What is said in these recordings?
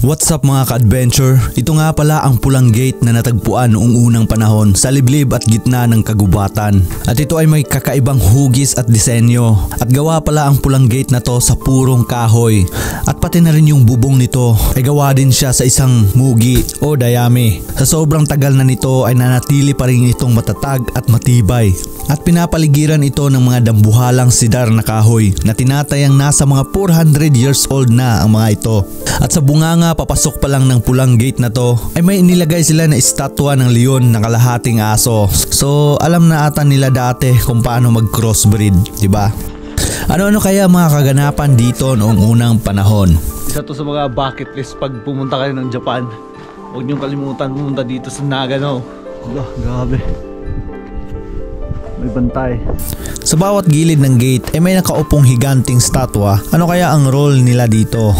What's up mga ka-adventure? Ito nga pala ang pulang gate na natagpuan noong unang panahon sa liblib at gitna ng kagubatan. At ito ay may kakaibang hugis at disenyo. At gawa pala ang pulang gate na to sa purong kahoy. At pati na rin yung bubong nito ay gawa din siya sa isang mugi o dayami. Sa sobrang tagal na nito ay nanatili pa rin itong matatag at matibay. At pinapaligiran ito ng mga dambuhalang sidar na kahoy na tinatayang nasa mga 400 years old na ang mga ito. At sa bunganga papasok pa lang ng pulang gate na to ay may inilagay sila na estatwa ng leon na kalahating aso. So alam na ata nila dati kung paano mag crossbreed, diba? Ano-ano kaya mga kaganapan dito noong unang panahon? Isa to sa mga bucket list pag pumunta kayo ng Japan. Huwag niyong kalimutan pumunta dito sa Nagano. Allah, grabe. May bantay. Sa bawat gilid ng gate ay may nakaupong higanting statwa. Ano kaya ang role nila dito?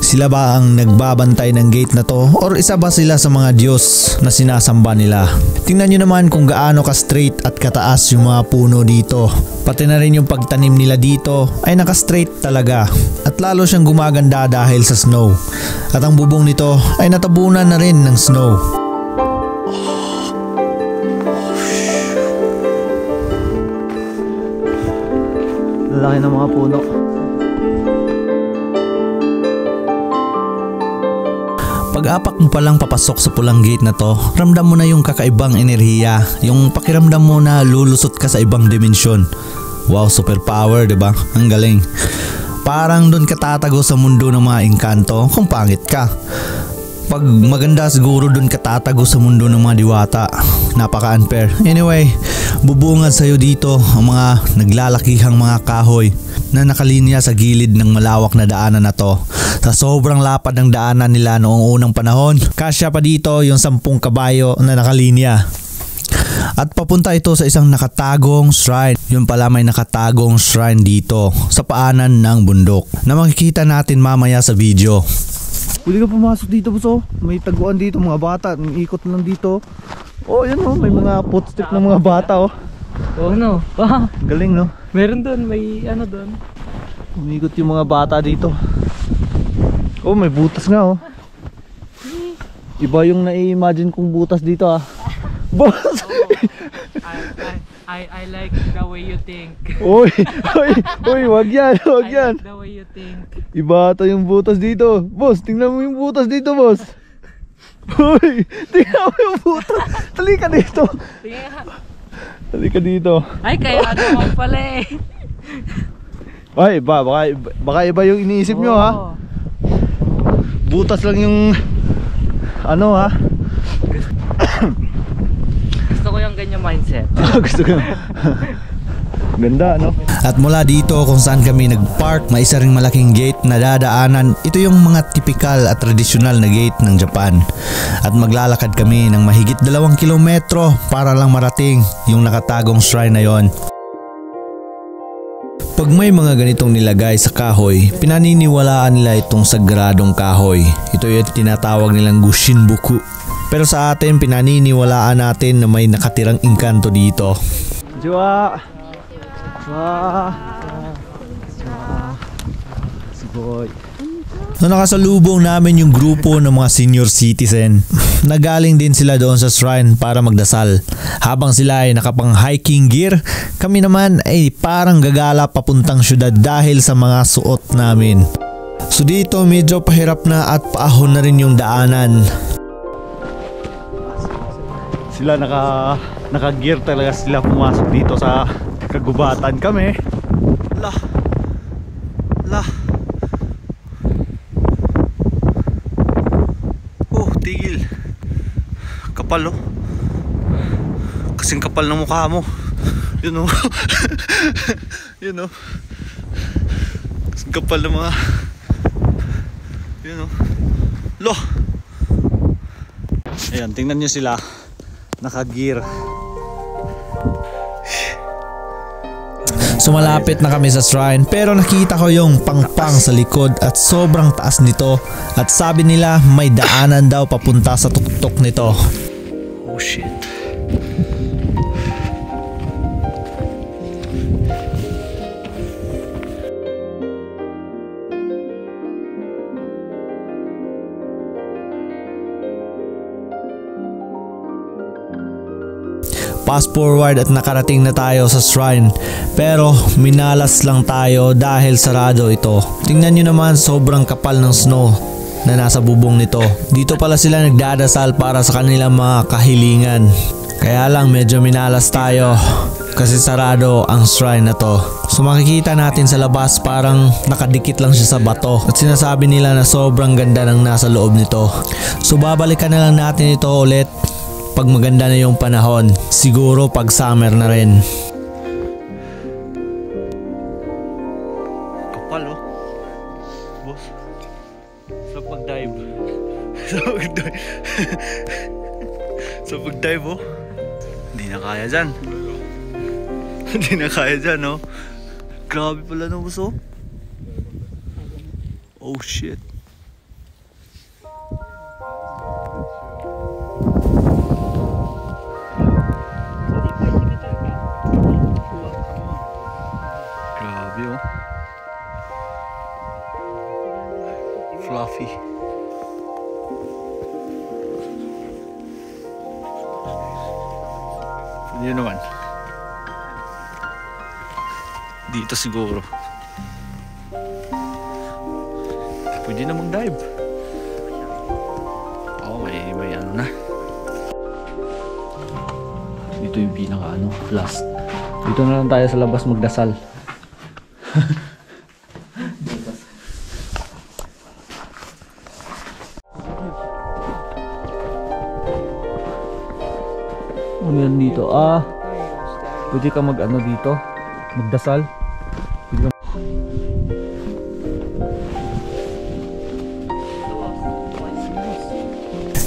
Sila ba ang nagbabantay ng gate na to or isa ba sila sa mga Diyos na sinasamba nila? Tingnan nyo naman kung gaano ka straight at kataas yung mga puno dito. Pati na rin yung pagtanim nila dito ay naka-straight talaga at lalo siyang gumaganda dahil sa snow. At ang bubong nito ay natabunan na rin ng snow. Lalaki ng mga puno. Pag-apak mo palang papasok sa pulang gate na to, ramdam mo na yung kakaibang enerhiya, yung pakiramdam mo na lulusot ka sa ibang dimensyon. Wow, superpower, diba? Ang galing. Parang doon ka tatago sa mundo ng mga engkanto kung pangit ka. Pag maganda siguro doon ka tatago sa mundo ng mga diwata. Napaka-unfair. Anyway, bubungad sa'yo dito ang mga naglalakihang mga kahoy na nakalinya sa gilid ng malawak na daanan na to. Sa sobrang lapad ng daanan nila noong unang panahon, kasya pa dito yung 10 kabayo na nakalinya. At papunta ito sa isang nakatagong shrine. Yun pala, may nakatagong shrine dito sa paanan ng bundok na makikita natin mamaya sa video. Pwede ka pumasok dito, boss. May taguan dito mga bata. Ikot lang dito. Oh, yan oh. May mga footstep ng mga bata oh. Oh no. Galing no. Meron doon, may ano doon. Umikot yung mga bata dito. Oh, may butas nga oh. Iba yung nai-imagine kong butas dito ah. Boss! I like the way you think. Oy, wag yan, wag yan. I like the way you think. Iba ata yung butas dito. Boss, tingnan mo yung butas dito, boss. Uy, tingnan mo yung butas. Talika dito. Talika dito. Ay, kaya naman pala eh. Ay, baka iba yung iniisip nyo ha. Butas lang yung ano ha. Gusto ko yung ganyan mindset. Gusto ko. Ganda no? At mula dito kung saan kami nagpark, may isa ring malaking gate na dadaanan. Ito yung mga typical at traditional na gate ng Japan. At maglalakad kami ng mahigit 2 kilometro para lang marating yung nakatagong shrine na yon. Pag may mga ganitong nilagay sa kahoy, pinaniniwalaan nila itong sagradong kahoy. Ito yung tinatawag nilang Gushinboku. Pero sa atin, pinaniniwalaan natin na may nakatirang engkanto dito. Jua! Boy. Nung nakasalubong namin yung grupo ng mga senior citizen, nagaling din sila doon sa shrine para magdasal. Habang sila ay nakapang hiking gear, kami naman ay parang gagala papuntang syudad dahil sa mga suot namin. So dito medyo pahirap na at paahon na rin yung daanan. Sila naka-gear talaga sila pumasok dito sa kagubatan kami. Oh, tigil. Kapal oh. Kasing kapal ng mukha mo. Yun oh. Yun oh. Kasing kapal ng mga. Yun oh. Lo. Ayan, tingnan nyo sila. Naka-gear. So malapit na kami sa shrine pero nakita ko yung pangpang sa likod at sobrang taas nito at sabi nila may daanan daw papunta sa tuktok nito. Oh shit. Fast forward at nakarating na tayo sa shrine. Pero minalas lang tayo dahil sarado ito. Tingnan nyo naman, sobrang kapal ng snow na nasa bubong nito. Dito pala sila nagdadasal para sa kanilang mga kahilingan. Kaya lang medyo minalas tayo kasi sarado ang shrine na to. So makikita natin sa labas parang nakadikit lang siya sa bato. At sinasabi nila na sobrang ganda ng nasa loob nito. So babalikan na lang natin ito ulit pag maganda na yung panahon. Siguro pag summer na rin. Kapal oh. Boss. Sa pag-dive. Sa pag-dive. Sa pag-dive oh. Hindi na kaya dyan. Hindi na kaya dyan oh. Grabe pala no boss oh. Oh shit. Grabe oh. Fluffy. Yun naman. Dito siguro. Pwede na mag-dive. Oh, may ano na. Dito yung pinaka ano, last. Dito na lang tayo sa labas magdasal. Ano yan dito? Pwede ka mag-ano dito? Magdasal? Pwede ka...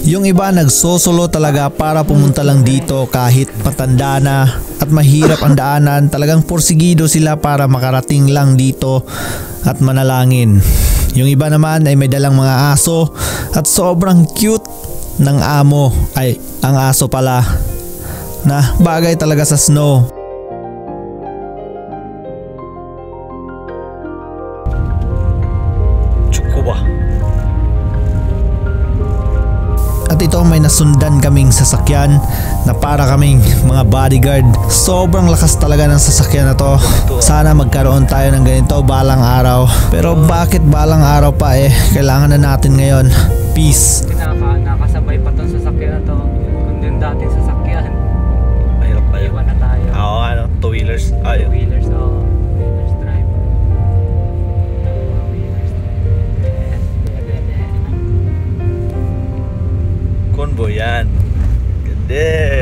Yung iba nagsosolo talaga para pumunta lang dito kahit matanda na at mahirap ang daanan. Talagang porsigido sila para makarating lang dito at manalangin. Yung iba naman ay may dalang mga aso at sobrang cute ng amo. Ay, ang aso pala. Na bagay talaga sa snow. At ito may nasundan kaming sasakyan na para kaming mga bodyguard. Sobrang lakas talaga ng sasakyan na to. Sana magkaroon tayo ng ganito balang araw. Pero bakit balang araw pa eh? Kailangan na natin ngayon. Peace. Nakasabay pa tong sasakyan na to. Kung din dating sasakyan. Mahirap pa yun. Iwan na tayo. Oo, ano, two-wheelers. Ayun. Wheelers, oh. Wheelers drive. Wheelers drive. Convoy yan. Ganda.